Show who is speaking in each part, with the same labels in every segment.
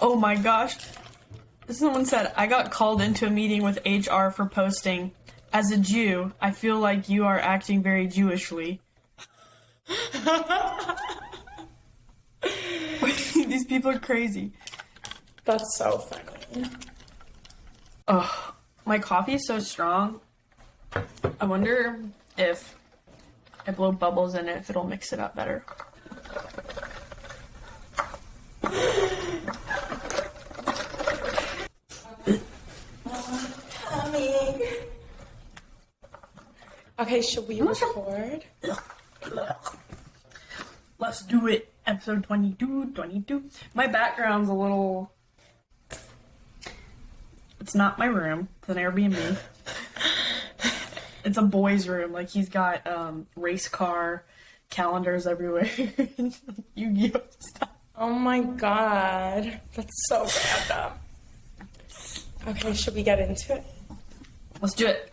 Speaker 1: Oh my gosh. Someone said, I got called into a meeting with HR for posting. As a Jew, I feel like you are acting very Jewishly. These people are crazy.
Speaker 2: That's so funny.
Speaker 1: Oh, my coffee is so strong. I wonder if I blow bubbles in it, if it'll mix it up better.
Speaker 2: Coming. Okay, should we record?
Speaker 1: Let's do it. Episode 22. My background's a little... It's not my room. It's an Airbnb. It's a boy's room. Like, he's got race car calendars everywhere. Yu-Gi-Oh stuff.
Speaker 2: Oh my god. That's so random. Okay, should we get into it?
Speaker 1: Let's do it.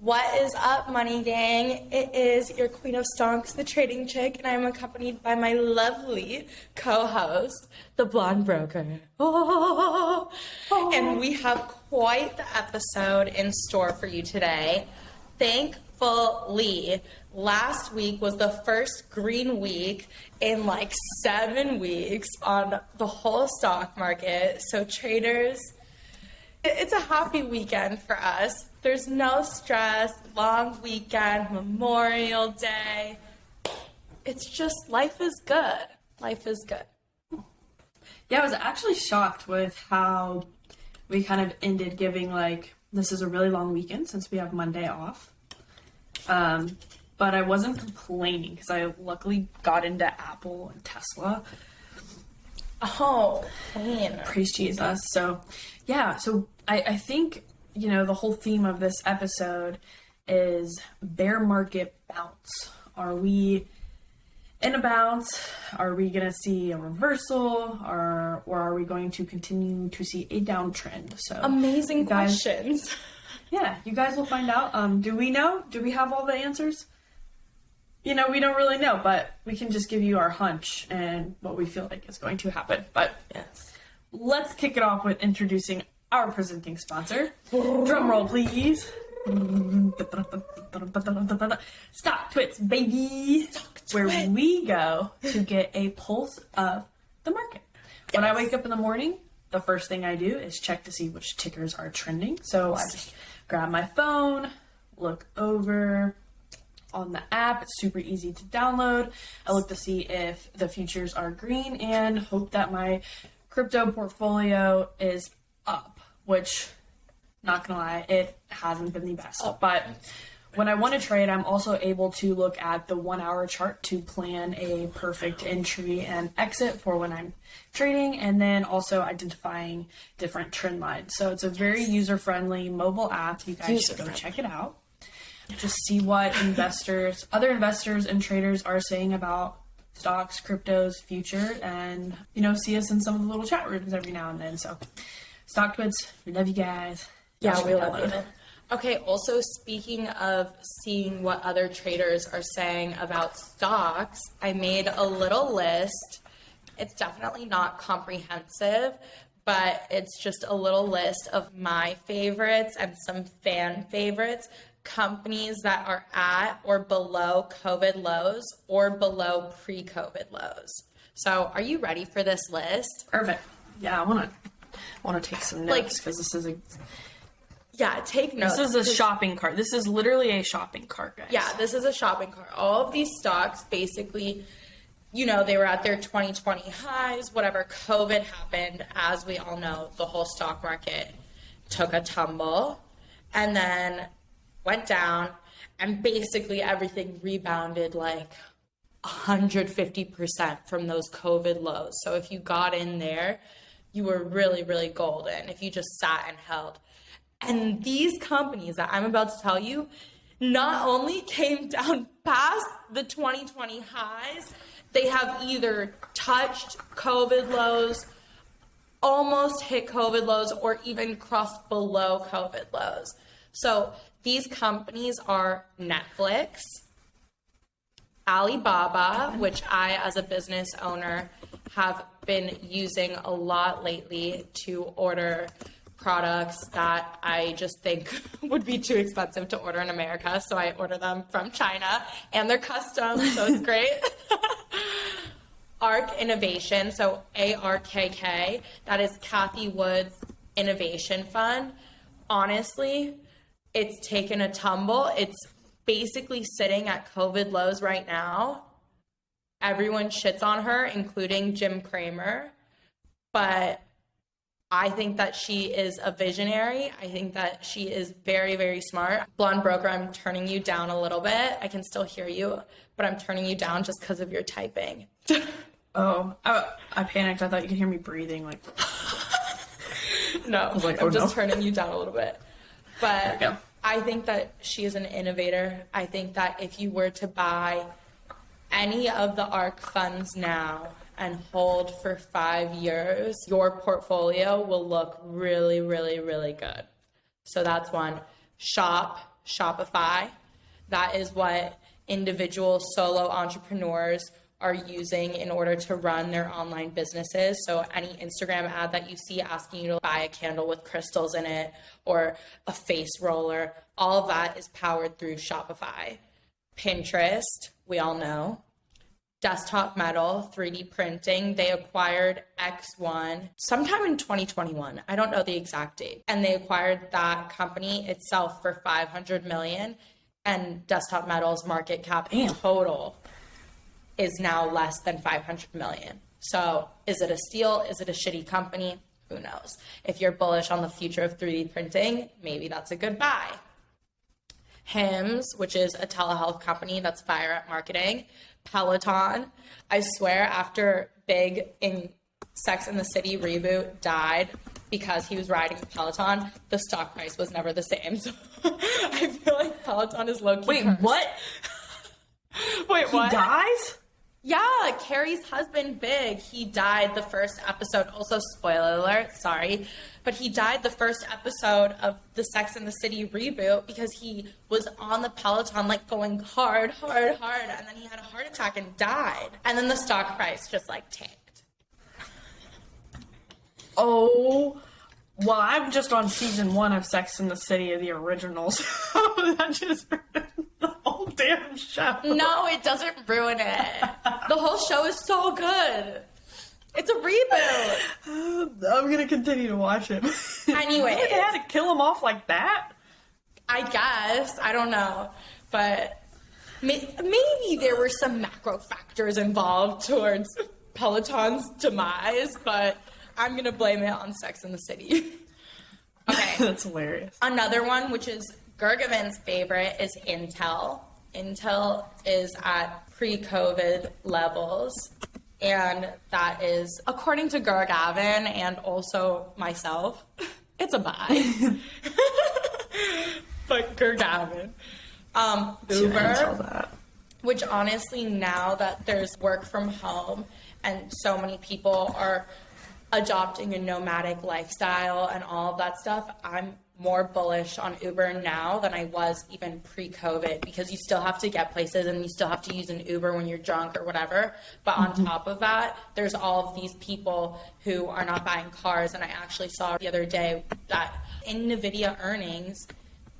Speaker 2: What is up, Money Gang? It is your Queen of Stonks, the trading chick, and I'm accompanied by my lovely co-host, the blonde broker. Oh. And we have quite the episode in store for you today. Thankfully, last week was the first green week in like 7 weeks on the whole stock market. So traders, it's a happy weekend for us. There's no stress, long weekend, Memorial Day. It's just, life is good. Life is good.
Speaker 1: Yeah, I was actually shocked with how we kind of ended giving, like, this is a really long weekend since we have Monday off. But I wasn't complaining because I luckily got into Apple and Tesla.
Speaker 2: Oh, man.
Speaker 1: Praise Jesus. So, yeah, so I think, you know, the whole theme of this episode is bear market bounce. Are we in a bounce? Are we going to see a reversal? Or are we going to continue to see a downtrend? So
Speaker 2: amazing questions.
Speaker 1: Yeah, you guys will find out. Do we know? Do we have all the answers? You know, we don't really know, but we can just give you our hunch and what we feel like is going to happen. But
Speaker 2: yes,
Speaker 1: let's kick it off with introducing our presenting sponsor. Drum roll, please. Stock Twits, baby. Where we go to get a pulse of the market. When I wake up in the morning, the first thing I do is check to see which tickers are trending. So I just grab my phone, look over on the app. It's super easy to download. I look to see if the futures are green and hope that my crypto portfolio is up, which, not gonna lie, it hasn't been the best. But when I want to trade, I'm also able to look at the 1 hour chart to plan a perfect entry and exit for when I'm trading, and then also identifying different trend lines. So it's a very user-friendly mobile app. You guys should go check it out. Just see what other investors and traders are saying about stocks, cryptos, future, and, you know, see us in some of the little chat rooms every now and then. So Stock Twits, we love you guys.
Speaker 2: Yeah, we love you. Okay, also speaking of seeing what other traders are saying about stocks, I made a little list. It's definitely not comprehensive, but it's just a little list of my favorites and some fan favorites, companies that are at or below COVID lows or below pre-COVID lows. So are you ready for this list?
Speaker 1: Perfect. Yeah, I want to take some notes because this is
Speaker 2: take notes.
Speaker 1: This is a shopping cart. This is literally a shopping cart, guys.
Speaker 2: Yeah, this is a shopping cart. All of these stocks, basically, you know, they were at their 2020 highs. Whatever COVID happened, as we all know, the whole stock market took a tumble and then went down, and basically everything rebounded like 150% from those COVID lows. So if you got in there, you were really, really golden if you just sat and held. And these companies that I'm about to tell you not only came down past the 2020 highs, they have either touched COVID lows, almost hit COVID lows, or even crossed below COVID lows. So these companies are Netflix, Alibaba, which I, as a business owner, have been using a lot lately to order products that I just think would be too expensive to order in America. So I order them from China, and they're custom, so it's great. ARK Innovation, so ARKK, that is Kathy Wood's Innovation Fund. Honestly, it's taken a tumble. It's basically sitting at COVID lows right now. Everyone shits on her, including Jim Cramer. But I think that she is a visionary. I think that she is very, very smart. Blonde Broker, I'm turning you down a little bit. I can still hear you, but I'm turning you down just because of your typing.
Speaker 1: Oh, I panicked. I thought you could hear me breathing. Like,
Speaker 2: no,
Speaker 1: I was like,
Speaker 2: I'm
Speaker 1: oh,
Speaker 2: just
Speaker 1: no.
Speaker 2: turning you down a little bit. But
Speaker 1: There we go.
Speaker 2: I think that she is an innovator. I think that if you were to buy any of the ARK funds now and hold for 5 years, your portfolio will look really, really, really good. So that's one. Shopify. That is what individual solo entrepreneurs are using in order to run their online businesses. So any Instagram ad that you see asking you to buy a candle with crystals in it or a face roller, all of that is powered through Shopify. Pinterest, we all know. Desktop Metal, 3D printing. They acquired X1 sometime in 2021. I don't know the exact date. And they acquired that company itself for $500 million. And Desktop Metal's market cap in total is now less than $500 million. So is it a steal? Is it a shitty company? Who knows? If you're bullish on the future of 3D printing, maybe that's a good buy. Hims, which is a telehealth company that's fire at marketing. Peloton, I swear after Big in Sex and the City reboot died because he was riding a Peloton, the stock price was never the same. So I feel like Peloton is low-key
Speaker 1: Wait,
Speaker 2: cursed.
Speaker 1: what?
Speaker 2: Wait, what?
Speaker 1: He dies?
Speaker 2: Yeah, Carrie's husband, Big, he died the first episode. Also, spoiler alert, sorry. But he died the first episode of the Sex and the City reboot because he was on the Peloton, like, going hard, and then he had a heart attack and died. And then the stock price just, like, tanked.
Speaker 1: Oh, well, I'm just on season 1 of Sex and the City of the originals. That just ruined the whole damn show.
Speaker 2: No, it doesn't ruin it. The whole show is so good. It's a reboot.
Speaker 1: I'm gonna continue to watch it.
Speaker 2: Anyway,
Speaker 1: They had to kill him off like that?
Speaker 2: I guess. I don't know. But maybe there were some macro factors involved towards Peloton's demise, but I'm going to blame it on Sex and the City. Okay.
Speaker 1: That's hilarious.
Speaker 2: Another one, which is Gergavin's favorite, is Intel. Intel is at pre-COVID levels. And that is, according to Gergavin and also myself, it's a buy. But Gergavin. Uber, which honestly, now that there's work from home and so many people are adopting a nomadic lifestyle and all of that stuff, I'm more bullish on Uber now than I was even pre-COVID, because you still have to get places and you still have to use an Uber when you're drunk or whatever. But on top of that, there's all of these people who are not buying cars. And I actually saw the other day that in NVIDIA earnings,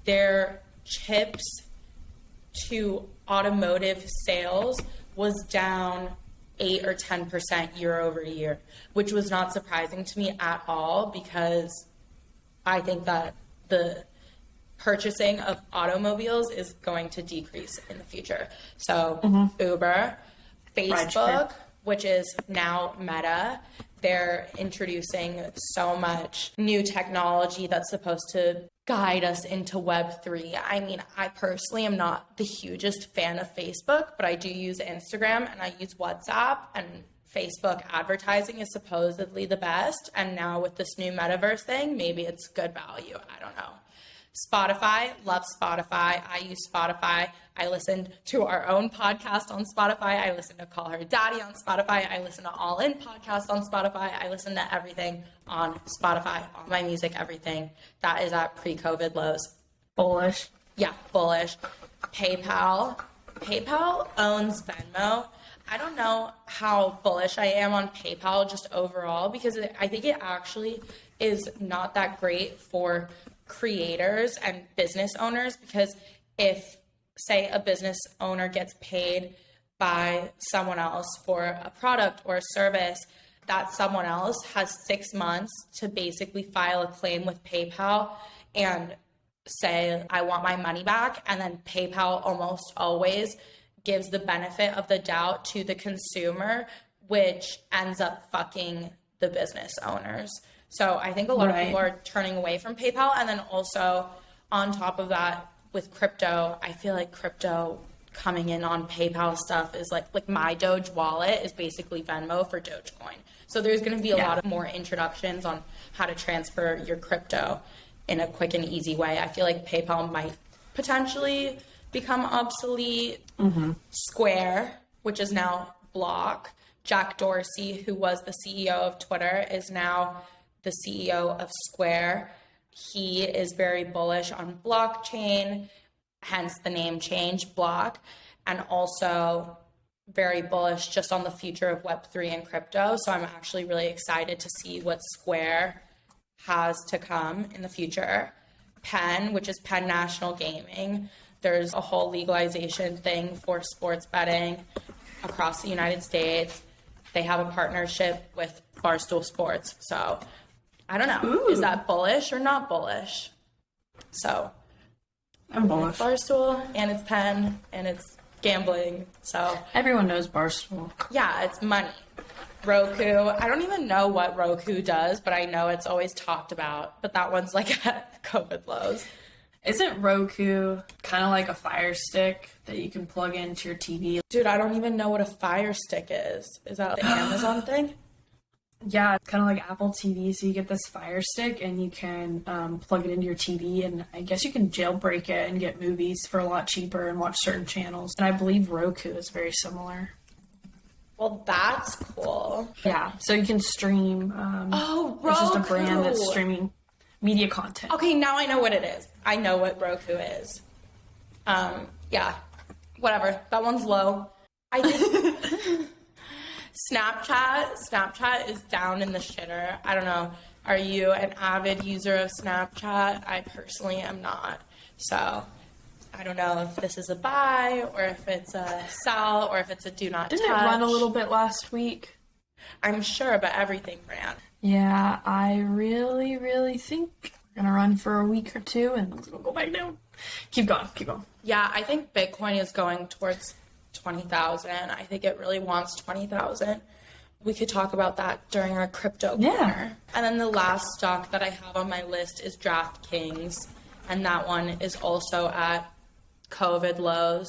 Speaker 2: their chips to automotive sales was down 8 or 10% year over year, which was not surprising to me at all, because I think that the purchasing of automobiles is going to decrease in the future. So Uber, Facebook, which is now Meta, they're introducing so much new technology that's supposed to guide us into Web3. I mean, I personally am not the hugest fan of Facebook, but I do use Instagram and I use WhatsApp, and Facebook advertising is supposedly the best. And now with this new metaverse thing, maybe it's good value. I don't know. Spotify, love Spotify. I use Spotify. I listened to our own podcast on Spotify. I listen to Call Her Daddy on Spotify. I listen to All In podcast on Spotify. I listen to everything on Spotify, all my music, everything. That is at pre-COVID lows.
Speaker 1: Bullish.
Speaker 2: Yeah, bullish. PayPal owns Venmo. I don't know how bullish I am on PayPal just overall, because I think it actually is not that great for creators and business owners, because if, say, a business owner gets paid by someone else for a product or a service, that someone else has 6 months to basically file a claim with PayPal and say, I want my money back. And then PayPal almost always gives the benefit of the doubt to the consumer, which ends up fucking the business owners. So I think a lot of people are turning away from PayPal. And then also on top of that, with crypto, I feel like crypto coming in on PayPal stuff is like my Doge wallet is basically Venmo for Dogecoin. So there's going to be a lot of more introductions on how to transfer your crypto in a quick and easy way. I feel like PayPal might potentially become obsolete. Square, which is now Block. Jack Dorsey, who was the CEO of Twitter, is now the CEO of Square. He is very bullish on blockchain, hence the name change, Block, and also very bullish just on the future of Web3 and crypto. So I'm actually really excited to see what Square has to come in the future. Penn, which is Penn National Gaming, there's a whole legalization thing for sports betting across the United States. They have a partnership with Barstool Sports. So I don't know. Is that bullish or not bullish? So
Speaker 1: I'm bullish.
Speaker 2: Barstool, and it's Penn, and it's gambling. So
Speaker 1: Everyone knows Barstool.
Speaker 2: yeah, it's money. Roku. I don't even know what Roku does, but I know it's always talked about. But that one's like at COVID lows.
Speaker 1: Isn't Roku kind of like a Fire Stick that you can plug into your TV?
Speaker 2: Dude, I don't even know what a Fire Stick is. Is that the Amazon thing?
Speaker 1: Yeah, it's kind of like Apple TV. So you get this Fire Stick and you can plug it into your TV, and I guess you can jailbreak it and get movies for a lot cheaper and watch certain channels. And I believe Roku is very similar.
Speaker 2: Well, that's cool.
Speaker 1: Yeah, so you can stream.
Speaker 2: Roku.
Speaker 1: It's just a brand that's streaming media content.
Speaker 2: Okay, now I know what it is. I know what Roku is. Yeah, whatever. That one's low. I think Snapchat is down in the shitter. I don't know. Are you an avid user of Snapchat? I personally am not. So I don't know if this is a buy or if it's a sell or if it's a do not touch.
Speaker 1: Didn't it run a little bit last week?
Speaker 2: I'm sure, but everything ran.
Speaker 1: Yeah, I really, really think we're going to run for a week or two and then we'll go back down. Keep going.
Speaker 2: Yeah, I think Bitcoin is going towards 20,000. I think it really wants 20,000. We could talk about that during our crypto corner. And then the last stock that I have on my list is DraftKings, and that one is also at COVID lows.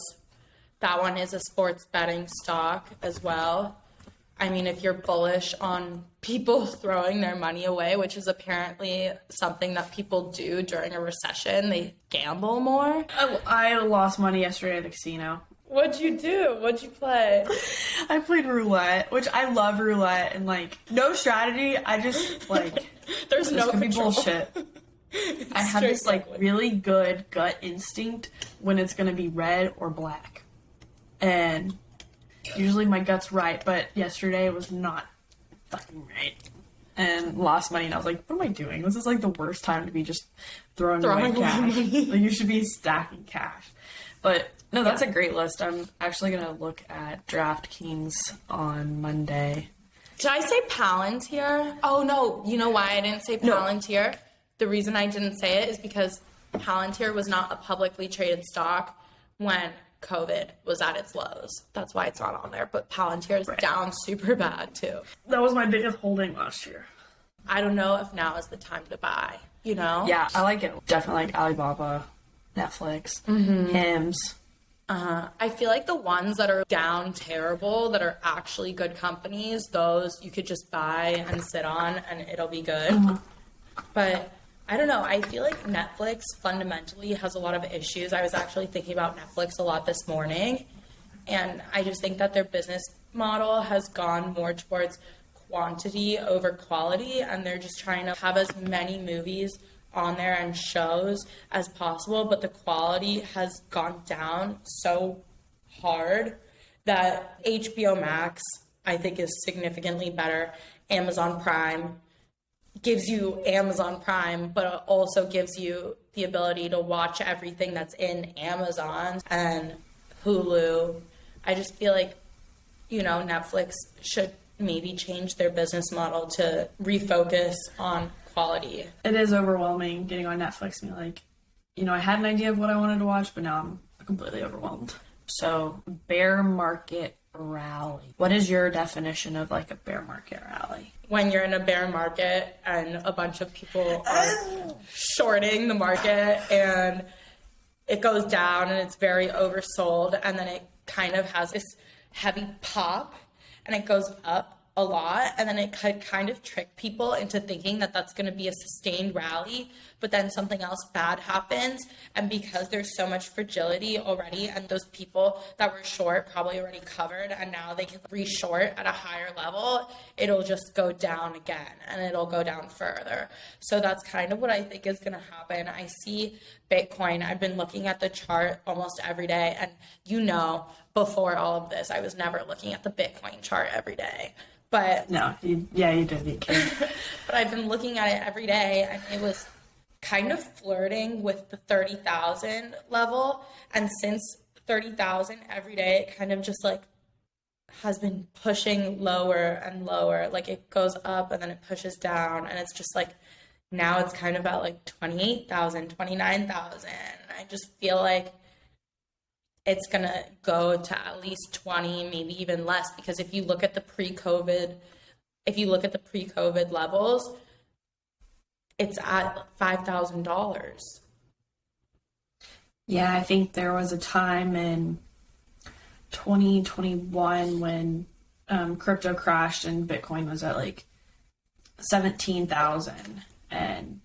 Speaker 2: That one is a sports betting stock as well. I mean, if you're bullish on people throwing their money away, which is apparently something that people do during a recession, they gamble more.
Speaker 1: I lost money yesterday at the casino.
Speaker 2: What'd you do? What'd you play?
Speaker 1: I played roulette, which I love roulette, and like no strategy. I just like
Speaker 2: There's no
Speaker 1: could be
Speaker 2: control.
Speaker 1: bullshit. I have this like really good gut instinct when it's gonna be red or black, and usually my gut's right, but yesterday was not fucking right, and lost money. And I was like, "What am I doing? This is like the worst time to be just throwing away cash. Like you should be stacking cash." But no, that's a great list. I'm actually gonna look at DraftKings on Monday.
Speaker 2: Did I say Palantir? Oh no, you know why I didn't say Palantir? No. The reason I didn't say it is because Palantir was not a publicly traded stock when COVID was at its lows. That's why it's not on there. But Palantir is down super bad too.
Speaker 1: That was my biggest holding last year.
Speaker 2: I don't know if now is the time to buy, you know?
Speaker 1: Yeah, I like it. Definitely like Alibaba, Netflix, Hims.
Speaker 2: I feel like the ones that are down terrible, that are actually good companies, those you could just buy and sit on and it'll be good. But I don't know. I feel like Netflix fundamentally has a lot of issues. I was actually thinking about Netflix a lot this morning, and I just think that their business model has gone more towards quantity over quality, and they're just trying to have as many movies on there and shows as possible, but the quality has gone down so hard that HBO Max, I think, is significantly better. Amazon Prime gives you Amazon Prime, but it also gives you the ability to watch everything that's in Amazon and Hulu. I just feel like, you know, Netflix should maybe change their business model to refocus on quality.
Speaker 1: It is overwhelming getting on Netflix and be like, you know, I had an idea of what I wanted to watch, but now I'm completely overwhelmed. So, bear market rally. What is your definition of like a bear market rally?
Speaker 2: When you're in a bear market and a bunch of people are shorting the market and it goes down and it's very oversold, and then it kind of has this heavy pop and it goes up a lot, and then it could kind of trick people into thinking that that's going to be a sustained rally, but then something else bad happens, and because there's so much fragility already, and those people that were short probably already covered, and now they can re-short at a higher level, it'll just go down again, and it'll go down further. So that's kind of what I think is going to happen. I see Bitcoin. I've been looking at the chart almost every day, and you know, before all of this, I was never looking at the Bitcoin chart every day. But
Speaker 1: no, you did. You can.
Speaker 2: But I've been looking at it every day, and it was kind of flirting with the 30,000 level. And since 30,000 every day, it kind of just like has been pushing lower and lower. Like it goes up and then it pushes down, and it's just like now it's kind of at like 28,000, 29,000. I just feel like it's going to go to at least 20, maybe even less, because if you look at the pre-COVID levels, it's at $5,000.
Speaker 1: Yeah, I think there was a time in 2021 when crypto crashed and Bitcoin was at like 17,000, and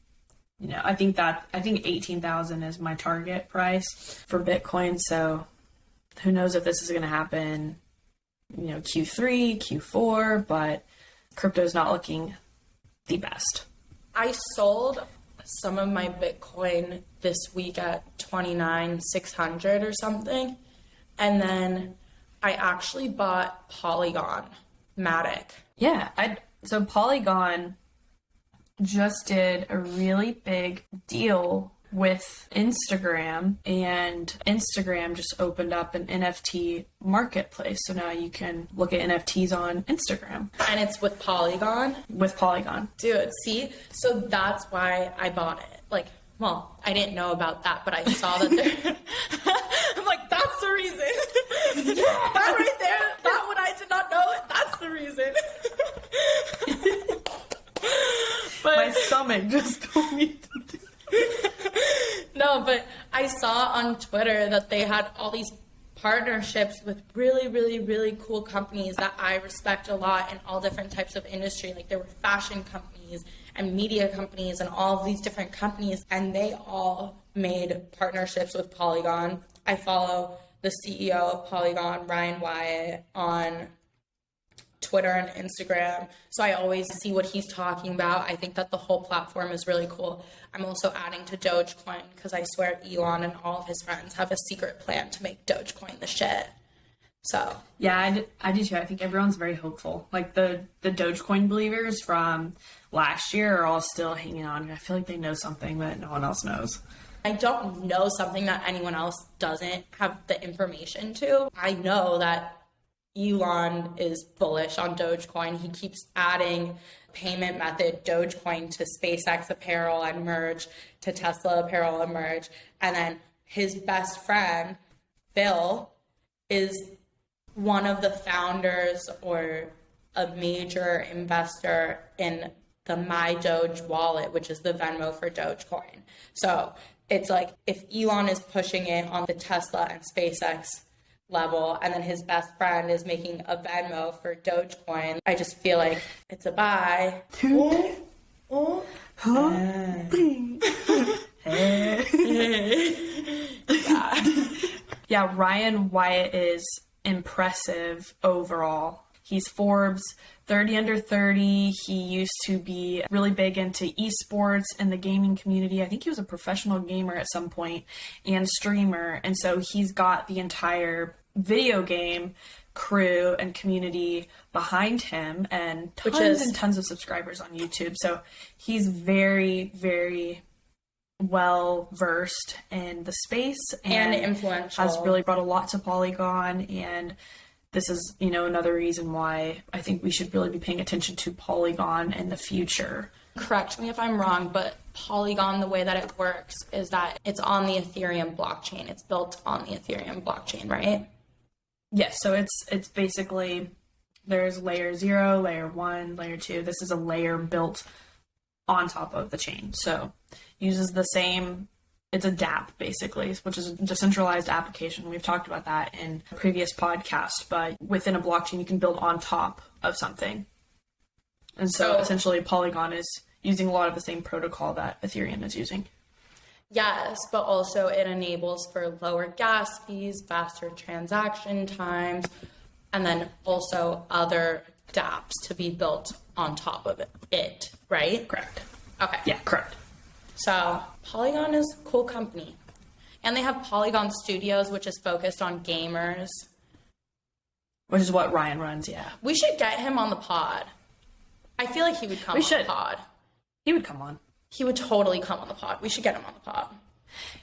Speaker 1: you know, I think 18,000 is my target price for Bitcoin. So who knows if this is going to happen, you know, Q3, Q4, but crypto is not looking the best.
Speaker 2: I sold some of my Bitcoin this week at 29,600 or something. And then I actually bought Polygon Matic.
Speaker 1: Yeah. So Polygon just did a really big deal with Instagram, and Instagram just opened up an NFT marketplace. So now you can look at NFTs on Instagram.
Speaker 2: And it's with Polygon?
Speaker 1: With Polygon.
Speaker 2: Dude, see? So that's why I bought it. Like, well, I didn't know about that, but I saw that there. I'm like, that's the reason. That right there, that one I did not know. That's the reason. But
Speaker 1: my stomach just told me to do.
Speaker 2: No, but I saw on Twitter that they had all these partnerships with really, really, really cool companies that I respect a lot in all different types of industry. Like there were fashion companies and media companies and all of these different companies, and they all made partnerships with Polygon. I follow the CEO of Polygon, Ryan Wyatt, on Twitter and Instagram, so I always see what he's talking about. I think that the whole platform is really cool. I'm also adding to Dogecoin because I swear Elon and all of his friends have a secret plan to make Dogecoin the shit. So
Speaker 1: yeah, I do too. I think everyone's very hopeful. Like the Dogecoin believers from last year are all still hanging on. I feel like they know something that no one else knows.
Speaker 2: I don't know something that anyone else doesn't have the information to. I know that Elon is bullish on Dogecoin. He keeps adding payment method Dogecoin to SpaceX apparel and merch, to Tesla apparel and merch. And then his best friend, Bill, is one of the founders or a major investor in the My Doge wallet, which is the Venmo for Dogecoin. So it's like if Elon is pushing it on the Tesla and SpaceX level, and then his best friend is making a Venmo for Dogecoin, I just feel like it's a buy.
Speaker 1: Yeah, Ryan Wyatt is impressive overall. He's Forbes 30 under 30. He used to be really big into esports and the gaming community. I think he was a professional gamer at some point and streamer. And so he's got the entire video game crew and community behind him, and tons of subscribers on YouTube. So he's very, very well versed in the space
Speaker 2: and influential.
Speaker 1: Has really brought a lot to Polygon, and this is, another reason why I think we should really be paying attention to Polygon in the future.
Speaker 2: Correct me if I'm wrong, but Polygon, the way that it works is that it's on the Ethereum blockchain. It's built on the Ethereum blockchain, right?
Speaker 1: Yes, so it's basically, there's layer 0, layer 1, layer 2. This is a layer built on top of the chain. So uses the same, it's a dApp basically, which is a decentralized application. We've talked about that in a previous podcast, but within a blockchain, you can build on top of something. And so essentially Polygon is using a lot of the same protocol that Ethereum is using.
Speaker 2: Yes, but also it enables for lower gas fees, faster transaction times, and then also other dApps to be built on top of it, right?
Speaker 1: Correct.
Speaker 2: Okay.
Speaker 1: Yeah, correct.
Speaker 2: So Polygon is a cool company. And they have Polygon Studios, which is focused on gamers.
Speaker 1: Which is what Ryan runs, yeah.
Speaker 2: We should get him on the pod. I feel like he would come on the pod.
Speaker 1: He would come on.
Speaker 2: He would totally come on the pod. We should get him on the pod.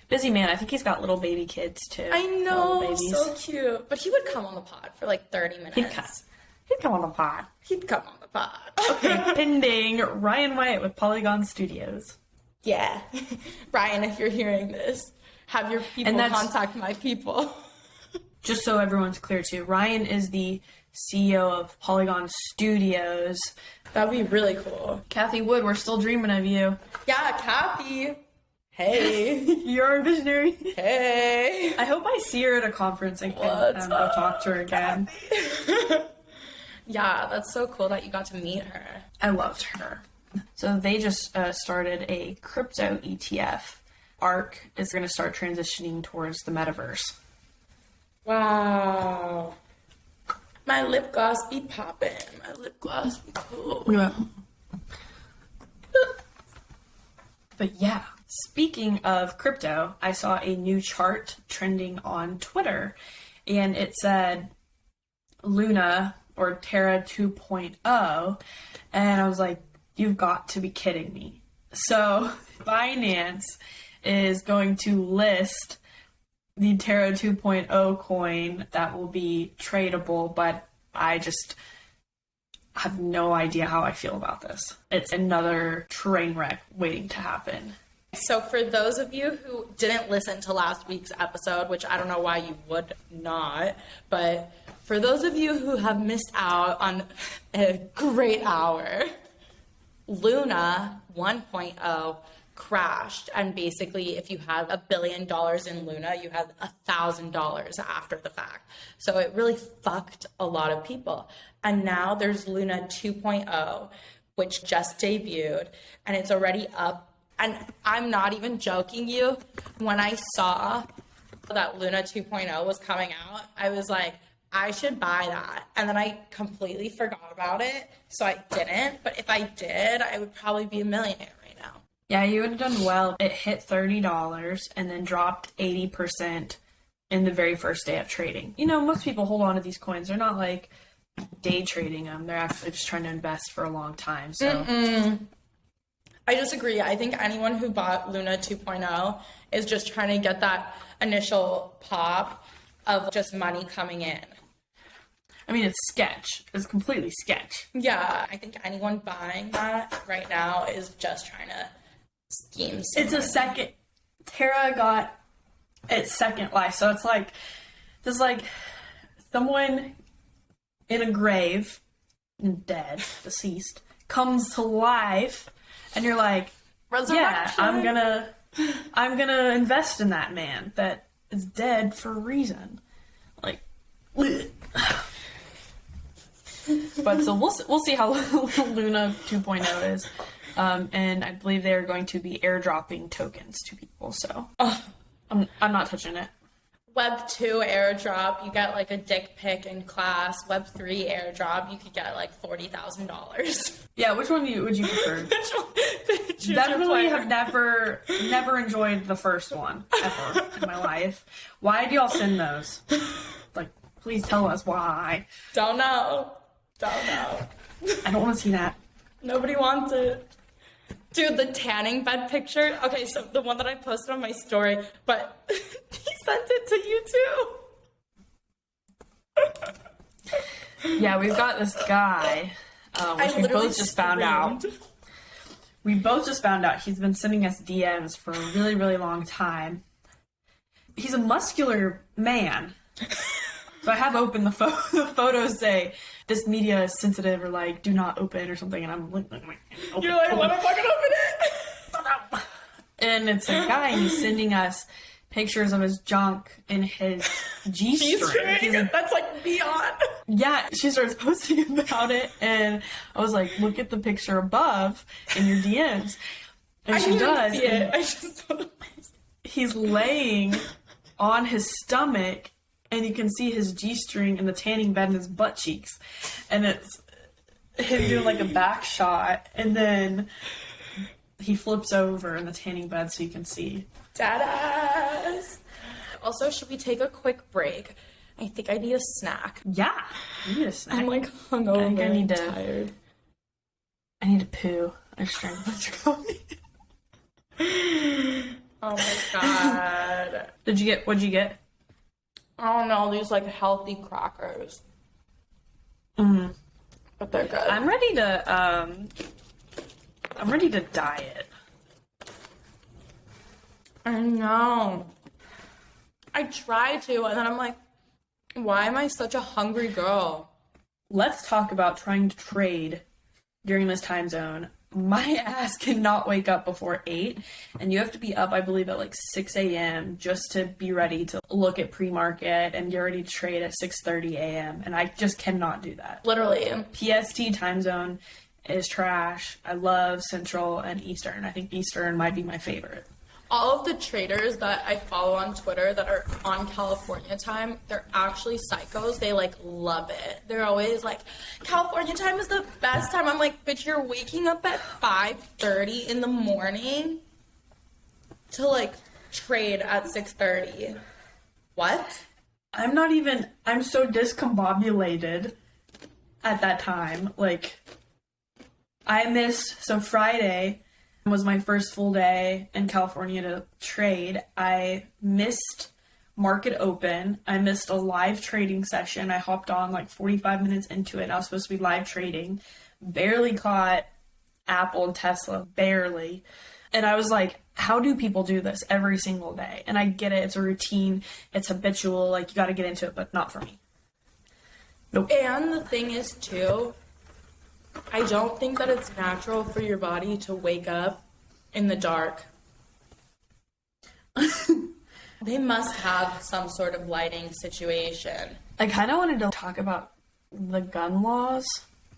Speaker 1: Busy man. I think he's got little baby kids too.
Speaker 2: I know, so cute. But he would come on the pod for like 30 minutes.
Speaker 1: He'd come on the pod.
Speaker 2: He'd come on the pod.
Speaker 1: Okay, pending Ryan Wyatt with Polygon Studios.
Speaker 2: Yeah. Ryan, if you're hearing this, have your people contact my people.
Speaker 1: Just so everyone's clear too, Ryan is the CEO of Polygon Studios.
Speaker 2: That'd be really cool.
Speaker 1: Kathy Wood, we're still dreaming of you.
Speaker 2: Yeah, Kathy. Hey.
Speaker 1: You're a visionary.
Speaker 2: Hey.
Speaker 1: I hope I see her at a conference and can go talk to her again.
Speaker 2: Yeah, that's so cool that you got to meet her.
Speaker 1: I loved her. So they just started a crypto ETF. ARK is going to start transitioning towards the metaverse.
Speaker 2: Wow. My lip gloss be popping. My lip gloss be cool.
Speaker 1: Yeah. But yeah, speaking of crypto, I saw a new chart trending on Twitter, and it said Luna or Terra 2.0, and I was like, you've got to be kidding me. So Binance is going to list the Terra 2.0 coin that will be tradable, but I just have no idea how I feel about this. It's another train wreck waiting to happen.
Speaker 2: So for those of you who didn't listen to last week's episode, which I don't know why you would not, but for those of you who have missed out on a great hour, Luna 1.0 crashed, and basically if you had $1 billion in Luna, you had $1,000 after the fact. So it really fucked a lot of people. And now there's Luna 2.0, which just debuted, and it's already up. And I'm not even joking you, when I saw that Luna 2.0 was coming out, I was like, I should buy that. And then I completely forgot about it, so I didn't. But if I did, I would probably be a millionaire right now.
Speaker 1: Yeah, you would have done well. It hit $30 and then dropped 80% in the very first day of trading. You know, most people hold on to these coins. They're not like day trading them. They're actually just trying to invest for a long time. So
Speaker 2: I disagree. I think anyone who bought Luna 2.0 is just trying to get that initial pop of just money coming in.
Speaker 1: I mean, it's sketch. It's completely sketch.
Speaker 2: Yeah, I think anyone buying that right now is just trying to scheme somewhere.
Speaker 1: It's a second. Terra got its second life. So it's like, there's like someone in a grave, dead, deceased, comes to life, and you're like, yeah, I'm gonna invest in that man that is dead for a reason. Like, but so we'll see how Luna 2.0 is, and I believe they're going to be airdropping tokens to people. So I'm not touching it.
Speaker 2: Web 2 airdrop, you get like a dick pic in class. Web 3 airdrop, you could get like $40,000.
Speaker 1: Yeah, which one would you prefer? Definitely have never enjoyed the first one ever in my life. Why do y'all send those? Like, Please tell us why.
Speaker 2: Don't know.
Speaker 1: I don't want to see that.
Speaker 2: Nobody wants it. Dude, the tanning bed picture. Okay, so the one that I posted on my story, but he sent it to you too.
Speaker 1: Yeah, we've got this guy, which we both just found out. We both just found out he's been sending us DMs for a really, really long time. He's a muscular man. So I have opened the photos say, this media is sensitive, or like, do not open, or something, and I'm like,
Speaker 2: You're like, let me fucking open it!
Speaker 1: And it's a guy, and he's sending us pictures of his junk in his G-string.
Speaker 2: That's like beyond.
Speaker 1: Yeah, she starts posting about it, and I was like, look at the picture above in your DMs. And she does.
Speaker 2: See it. I just don't.
Speaker 1: He's laying on his stomach, and you can see his G-string and the tanning bed in his butt cheeks. And it's him doing like a back shot, and then he flips over in the tanning bed so you can see.
Speaker 2: Dadass. Also, should we take a quick break? I think I need a snack.
Speaker 1: Yeah, you need a snack.
Speaker 2: I'm like hungover.
Speaker 1: I think I need to.
Speaker 2: Tired.
Speaker 1: I need to poo. I just drank a bunch of coffee.
Speaker 2: Oh my god.
Speaker 1: What'd you get?
Speaker 2: I don't know, these like healthy crackers.
Speaker 1: Mm.
Speaker 2: But they're good.
Speaker 1: I'm ready to diet.
Speaker 2: I know. I try to, and then I'm like, why am I such a hungry girl?
Speaker 1: Let's talk about trying to trade during this time zone. My ass cannot wake up before 8, and you have to be up, I believe, at like 6 a.m. just to be ready to look at pre-market and get ready to trade at 6:30 a.m. And I just cannot do that.
Speaker 2: Literally.
Speaker 1: PST time zone is trash. I love Central and Eastern. I think Eastern might be my favorite.
Speaker 2: All of the traders that I follow on Twitter that are on California time, they're actually psychos. They like love it. They're always like, California time is the best time. I'm like, bitch, you're waking up at 5:30 in the morning to like trade at 6:30. What?
Speaker 1: I'm so discombobulated at that time. Like, so Friday was my first full day in California to trade. I missed market open. I missed a live trading session. I hopped on like 45 minutes into it. I was supposed to be live trading. Barely caught Apple and Tesla. Barely. And I was like, how do people do this every single day? And I get it. It's a routine. It's habitual. Like, you got to get into it, but not for me. Nope.
Speaker 2: And the thing is, too, I don't think that it's natural for your body to wake up in the dark. They must have some sort of lighting situation.
Speaker 1: I kind of wanted to talk about the gun laws,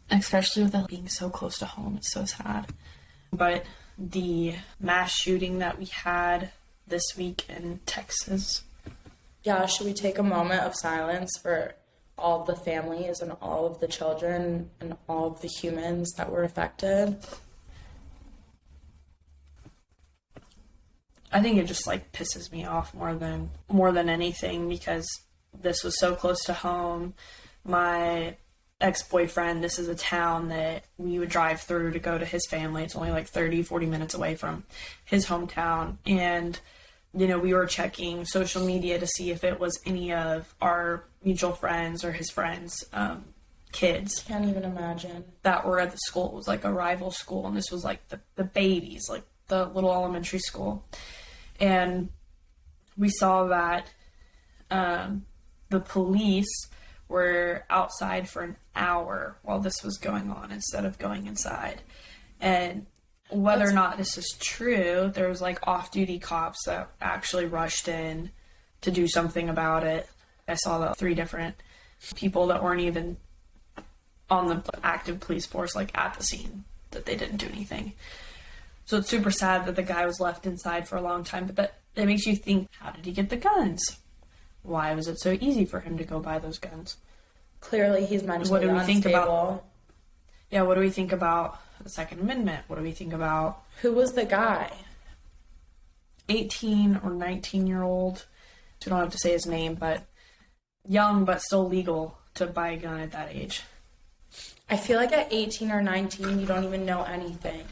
Speaker 1: especially with it being so close to home. It's so sad. But the mass shooting that we had this week in Texas.
Speaker 2: Yeah, should we take a moment of silence for all of the families and all of the children and all of the humans that were affected?
Speaker 1: I think it just like pisses me off more than anything, because this was so close to home. My ex-boyfriend, this is a town that we would drive through to go to his family. It's only like 30-40 minutes away from his hometown. And you know, we were checking social media to see if it was any of our mutual friends or his friends' kids.
Speaker 2: Can't even imagine.
Speaker 1: That were at the school. It was like a rival school, and this was like the babies, like the little elementary school. And we saw that the police were outside for an hour while this was going on instead of going inside. And whether or not this is true, there was like off-duty cops that actually rushed in to do something about it. I saw that 3 different people that weren't even on the active police force, like at the scene, that they didn't do anything. So it's super sad that the guy was left inside for a long time, but that makes you think, how did he get the guns? Why was it so easy for him to go buy those guns?
Speaker 2: Clearly he's mentally
Speaker 1: what do we
Speaker 2: unstable.
Speaker 1: think about? Yeah, what do we think about the Second Amendment? What do we think about?
Speaker 2: Who was the guy?
Speaker 1: 18 or 19-year-old. We don't have to say his name, but young but still legal to buy a gun at that age.
Speaker 2: I feel like at 18 or 19, you don't even know anything.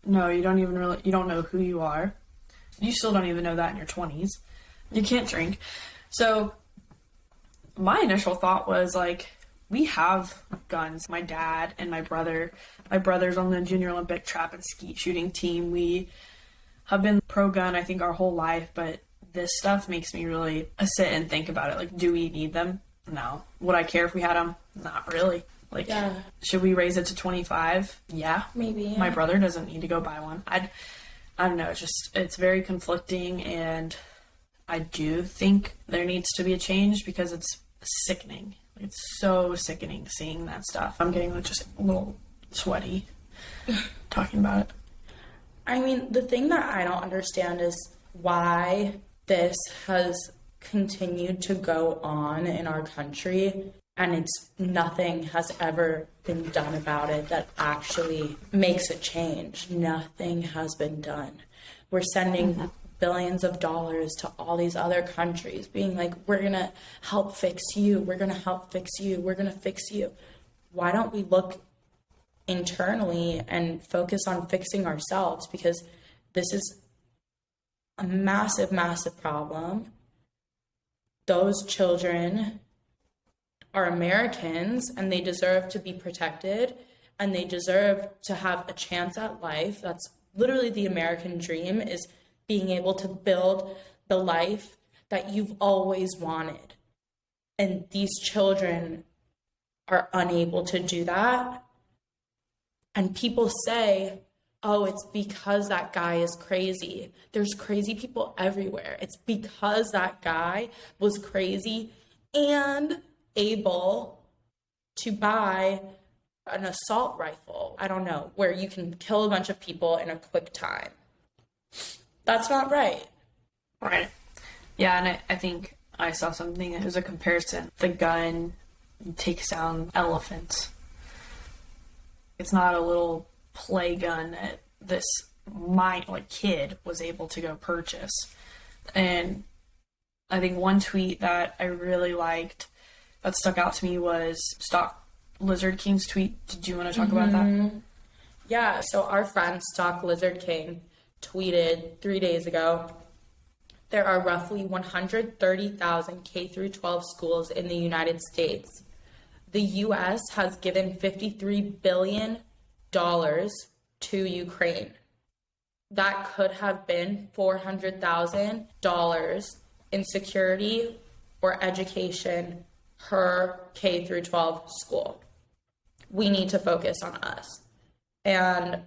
Speaker 1: No, you don't know who you are. You still don't even know that in your 20s. You can't drink. So my initial thought was like, we have guns. My dad and my brother's on the Junior Olympic trap and skeet shooting team. We have been pro-gun, I think, our whole life, but this stuff makes me really sit and think about it. Like, do we need them? No. Would I care if we had them? Not really. Like, yeah. Should we raise it to 25? Yeah.
Speaker 2: Maybe. Yeah.
Speaker 1: My brother doesn't need to go buy one. I don't know. It's very conflicting, and I do think there needs to be a change because it's sickening. It's so sickening seeing that stuff. I'm getting just a little sweaty talking about it.
Speaker 2: I mean, the thing that I don't understand is why this has continued to go on in our country, and nothing has ever been done about it that actually makes a change. Nothing has been done. We're sending billions of dollars to all these other countries being like, we're going to help fix you. We're going to help fix you. We're going to fix you. Why don't we look internally and focus on fixing ourselves? Because this is a massive, massive problem. Those children are Americans and they deserve to be protected and they deserve to have a chance at life. That's literally the American dream, is being able to build the life that you've always wanted. And these children are unable to do that. And people say, oh, it's because that guy is crazy. There's crazy people everywhere. It's because that guy was crazy and able to buy an assault rifle, I don't know, where you can kill a bunch of people in a quick time. That's not right.
Speaker 1: Right. Yeah, and I think I saw something that was a comparison. The gun takes down elephants. It's not a little play gun that this kid was able to go purchase. And I think one tweet that I really liked that stuck out to me was Stock Lizard King's tweet. Did you want to talk about that?
Speaker 2: Yeah, so our friend Stock Lizard King tweeted 3 days ago, there are roughly 130,000 K through 12 schools in the United States. The U.S. has given $53 billion to Ukraine. That could have been $400,000 in security or education per K through 12 school. We need to focus on us. And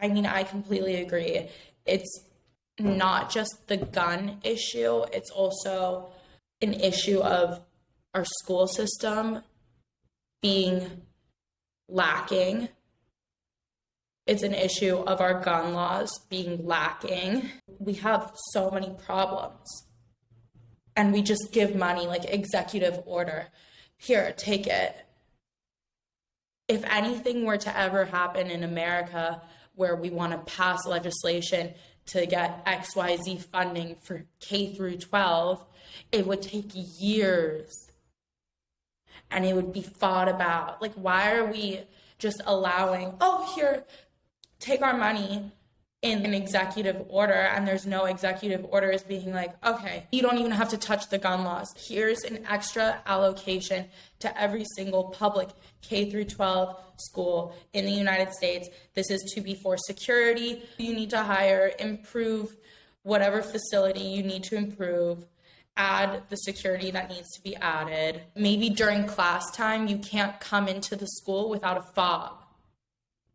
Speaker 2: I mean, I completely agree. It's not just the gun issue, it's also an issue of our school system being lacking. It's an issue of our gun laws being lacking. We have so many problems. And we just give money like executive order. Here, take it. If anything were to ever happen in America where we want to pass legislation to get XYZ funding for K through 12, it would take years. And it would be fought about. Like, why are we just allowing, oh, here, take our money in an executive order, and there's no executive orders being like, okay, you don't even have to touch the gun laws. Here's an extra allocation to every single public K through 12 school in the United States. This is to be for security. You need to hire, improve whatever facility you need to improve, add the security that needs to be added. Maybe during class time, you can't come into the school without a fob,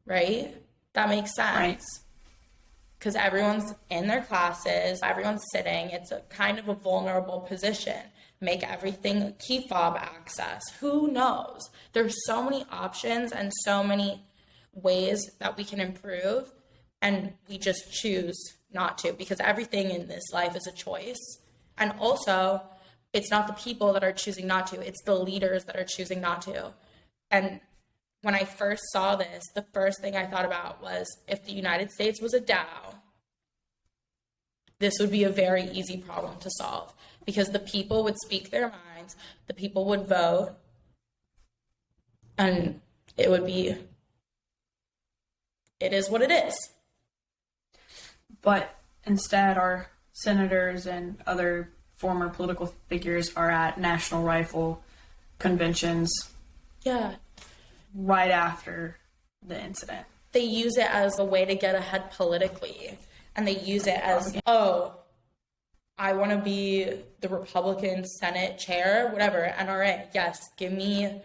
Speaker 2: right? That makes sense.
Speaker 1: Right.
Speaker 2: Because everyone's in their classes, everyone's sitting. It's a kind of a vulnerable position. Make everything key fob access. Who knows? There's so many options and so many ways that we can improve, and we just choose not to, because everything in this life is a choice. And also, it's not the people that are choosing not to, it's the leaders that are choosing not to. And when I first saw this, the first thing I thought about was, if the United States was a DAO this would be a very easy problem to solve because the people would speak their minds, the people would vote, and it is what it is.
Speaker 1: But instead, our senators and other former political figures are at national rifle conventions.
Speaker 2: Yeah.
Speaker 1: Right after the incident.
Speaker 2: They use it as a way to get ahead politically. And they use it as, oh, I want to be the Republican Senate chair, whatever, NRA. Yes, give me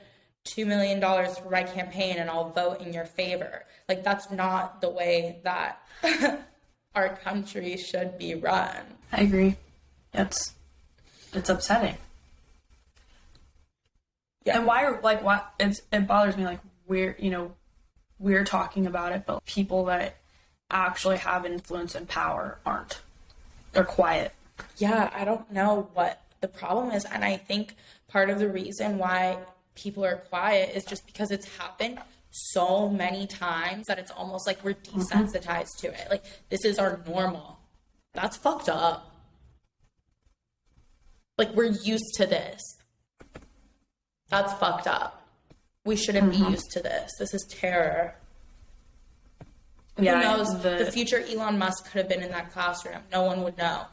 Speaker 2: $2 million for my campaign and I'll vote in your favor. Like, that's not the way that our country should be run.
Speaker 1: I agree. It's upsetting. Yeah. And why it bothers me, like, we're talking about it, but people that actually have influence and power aren't. They're quiet.
Speaker 2: Yeah, I don't know what the problem is. And I think part of the reason why people are quiet is just because it's happened so many times that it's almost like we're desensitized to it. Like, this is our normal. That's fucked up. Like, we're used to this. That's fucked up. We shouldn't be used to this. This is terror.
Speaker 1: Yeah,
Speaker 2: who knows? The future Elon Musk could have been in that classroom. No one would know.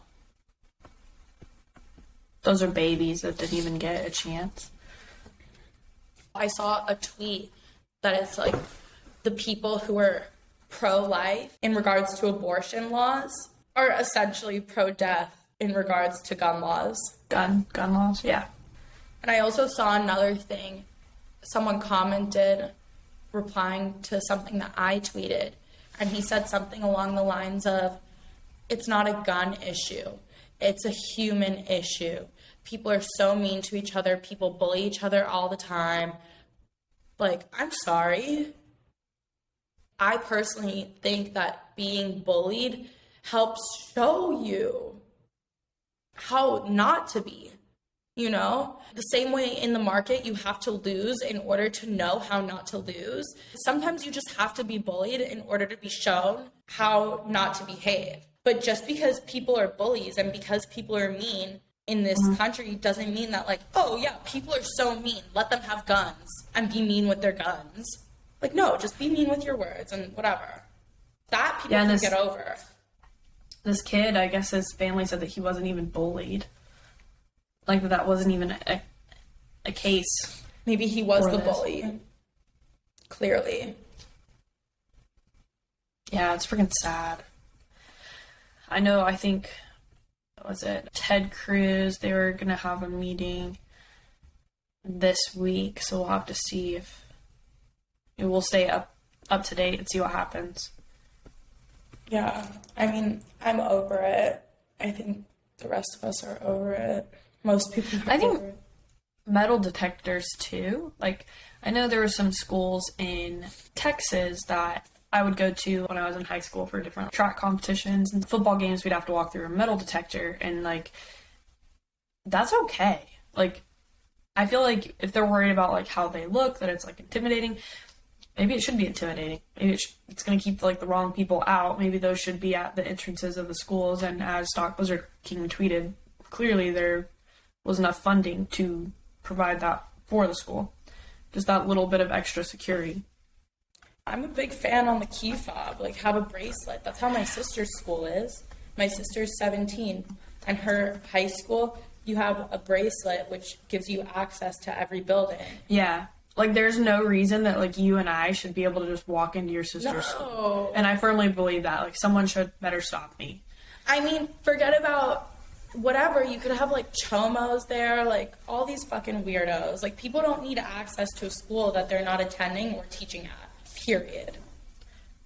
Speaker 1: Those are babies that didn't even get a chance.
Speaker 2: I saw a tweet that it's like the people who are pro-life in regards to abortion laws are essentially pro-death in regards to gun laws.
Speaker 1: Gun laws, yeah.
Speaker 2: And I also saw another thing. Someone commented replying to something that I tweeted, and he said something along the lines of, it's not a gun issue. It's a human issue. People are so mean to each other. People bully each other all the time. Like, I'm sorry. I personally think that being bullied helps show you how not to be, you know? The same way in the market, you have to lose in order to know how not to lose. Sometimes you just have to be bullied in order to be shown how not to behave. But just because people are bullies and because people are mean in this country doesn't mean that, like, oh yeah, people are so mean, let them have guns and be mean with their guns. Like, no, just be mean with your words and whatever. That people can get over.
Speaker 1: This kid, I guess his family said that he wasn't even bullied. Like, that wasn't even a case.
Speaker 2: Maybe he was the bully. Clearly.
Speaker 1: Yeah, it's freaking sad. I think, what was it, Ted Cruz, they were going to have a meeting this week, so we'll have to see if we'll stay up to date and see what happens.
Speaker 2: Yeah, I mean, I'm over it. I think the rest of us are over it. Most people are over it.
Speaker 1: Metal detectors, too. Like, I know there were some schools in Texas that I would go to when I was in high school for different track competitions and football games. We'd have to walk through a metal detector, and, like, that's okay. Like, I feel like if they're worried about, like, how they look, that it's, like, intimidating, maybe it should be intimidating. Maybe it's going to keep, like, the wrong people out. Maybe those should be at the entrances of the schools. And as Stock Blizzard King tweeted, clearly there was enough funding to provide that for the school. Just that little bit of extra security.
Speaker 2: I'm a big fan on the key fob. Like, have a bracelet. That's how my sister's school is. My sister's 17, and her high school, you have a bracelet which gives you access to every building.
Speaker 1: Yeah. Like, there's no reason that, like, you and I should be able to just walk into your sister's school. And I firmly believe that. Like, someone should better stop me.
Speaker 2: I mean, forget about whatever. You could have, like, chomos there, like, all these fucking weirdos. Like, people don't need access to a school that they're not attending or teaching at, period.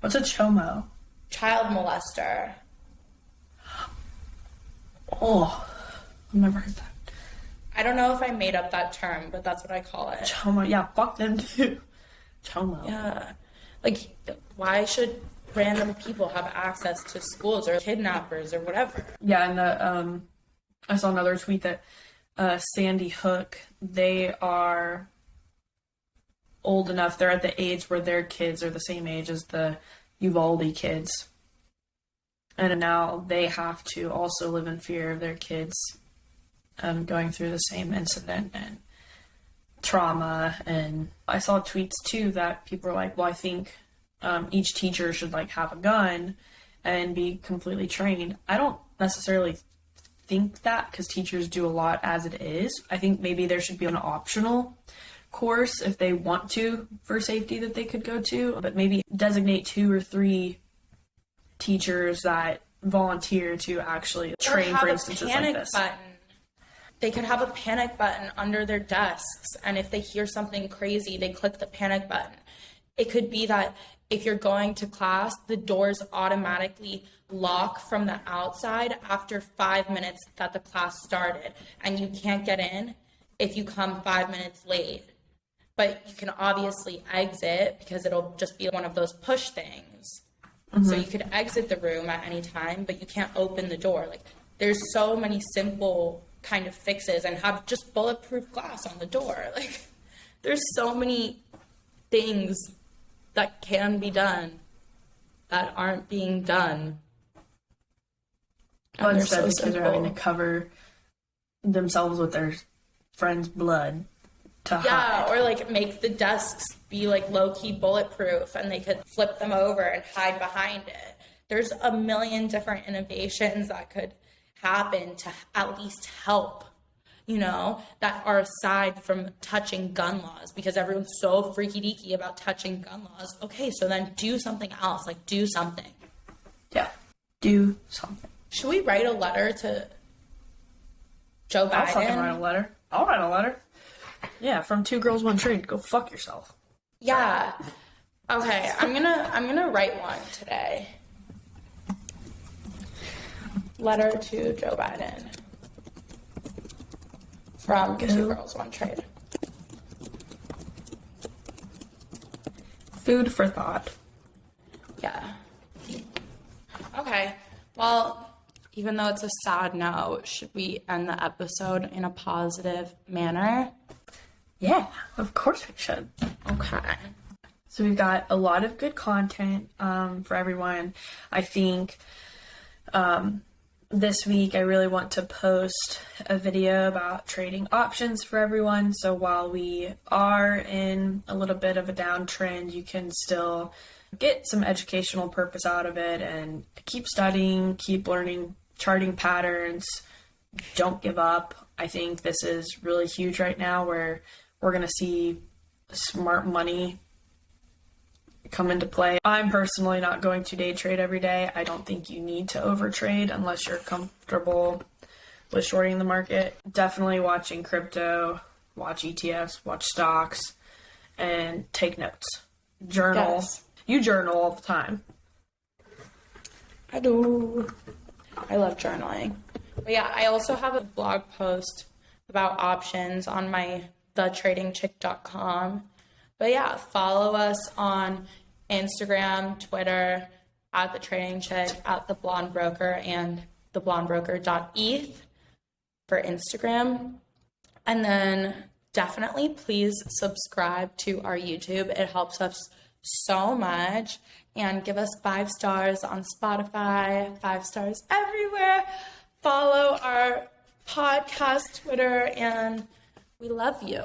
Speaker 1: What's a chomo?
Speaker 2: Child molester.
Speaker 1: Oh, I've never heard that.
Speaker 2: I don't know if I made up that term, but that's what I call it.
Speaker 1: Chomo, yeah, fuck them too. Chomo.
Speaker 2: Yeah. Like, why should random people have access to schools or kidnappers or whatever?
Speaker 1: Yeah, and I saw another tweet that Sandy Hook, they are old enough, they're at the age where their kids are the same age as the Uvalde kids. And now they have to also live in fear of their kids going through the same incident and trauma. And I saw tweets too that people were like, well, I think each teacher should like have a gun and be completely trained. I don't necessarily think that, because teachers do a lot as it is. I think maybe there should be an optional course if they want to for safety that they could go to, but maybe designate 2 or 3 teachers that volunteer to actually train for instances like this.
Speaker 2: Button. They could have a panic button under their desks, and if they hear something crazy, they click the panic button. It could be that if you're going to class, the doors automatically lock from the outside after 5 minutes that the class started, and you can't get in if you come 5 minutes late. But you can obviously exit because it'll just be one of those push things. Mm-hmm. So you could exit the room at any time, but you can't open the door. Like, there's so many simple kind of fixes, and have just bulletproof glass on the door. Like, there's so many things that can be done that aren't being done.
Speaker 1: Well, instead, the kids are having to cover themselves with their friend's blood to hide.
Speaker 2: Yeah, or like make the desks be like low-key bulletproof, and they could flip them over and hide behind it. There's a million different innovations that could happen to at least help, you know, that are aside from touching gun laws, because everyone's so freaky deaky about touching gun laws. Okay, so then do something else. Like, do something.
Speaker 1: Yeah, do something.
Speaker 2: Should we write a letter to Joe Biden?
Speaker 1: I'll fucking write a letter. I'll write a letter. Yeah, from 2 Girls, 1 Trade. Go fuck yourself.
Speaker 2: Yeah. Okay, I'm gonna write one today. Letter to Joe Biden from 2 Girls, 1 Trade.
Speaker 1: Food for thought.
Speaker 2: Yeah. Okay. Well, even though it's a sad note, should we end the episode in a positive manner?
Speaker 1: Yeah, of course we should.
Speaker 2: Okay.
Speaker 1: So we've got a lot of good content for everyone. I think this week I really want to post a video about trading options for everyone. So while we are in a little bit of a downtrend, you can still get some educational purpose out of it and keep studying, keep learning charting patterns. Don't give up. I think this is really huge right now, where we're going to see smart money come into play. I'm personally not going to day trade every day. I don't think you need to overtrade unless you're comfortable with shorting the market. Definitely watching crypto, watch ETFs, watch stocks, and take notes. Journal.
Speaker 2: Yes.
Speaker 1: You journal all the time.
Speaker 2: I do. I love journaling. But yeah, I also have a blog post about options on my thetradingchick.com. But yeah, follow us on Instagram, Twitter, at The Trading Chick, at The Blonde Broker, and theblondebroker.eth for Instagram. And then definitely please subscribe to our YouTube. It helps us so much. And give us 5 stars on Spotify, 5 stars everywhere. Follow our podcast Twitter, and we love you.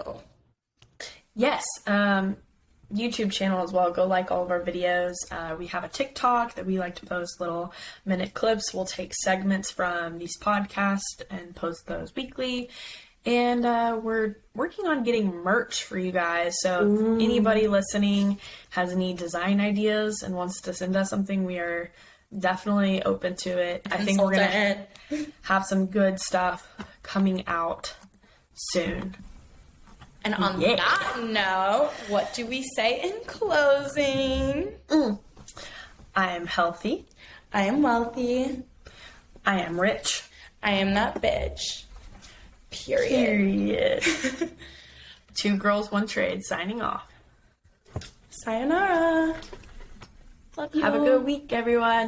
Speaker 1: Yes, YouTube channel as well. Go like all of our videos. We have a TikTok that we like to post little minute clips. We'll take segments from these podcasts and post those weekly. And we're working on getting merch for you guys. So if anybody listening has any design ideas and wants to send us something, we are definitely open to it. I think we're going to have some good stuff coming out soon.
Speaker 2: And on that note, what do we say in closing?
Speaker 1: I am healthy.
Speaker 2: I am wealthy.
Speaker 1: I am rich.
Speaker 2: I am that bitch. Period.
Speaker 1: 2 Girls, 1 Trade, signing off.
Speaker 2: Sayonara. Love you.
Speaker 1: Have a good week, everyone.